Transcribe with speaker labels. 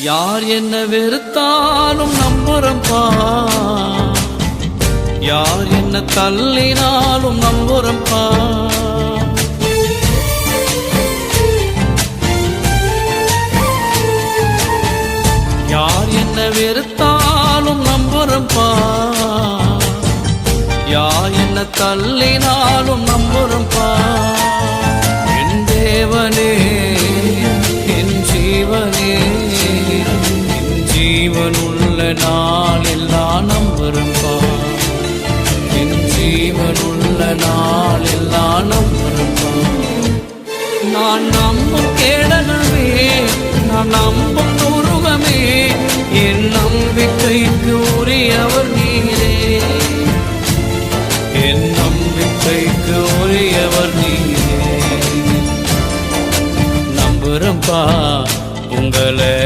Speaker 1: யார் என்ன வெறுத்தாலும் நம்புறம்பா, யார் என்ன தள்ளினாலும் நம்புறம்பா. யார் என்ன வெறுத்தாலும் நம்புறம்பா, யார் என்ன தள்ளினாலும் நம்புறம்பா. என் தேவனே என் ஜீவனே, என் ஜீவனுள்ள நாளெல்லாம் நம்புறம்பா, என் ஜீவனுள்ள நாளெல்லாம் நம்புறம்பா. நான் நம்பும் கேடகமே, நான் நம்பும் துருகமே, என் நம்பிக்கைக்கு உரியவர் நீரே, என் நம்பிக்கைக்கு உரியவர் நீரே. நம்புறம்பா உங்களை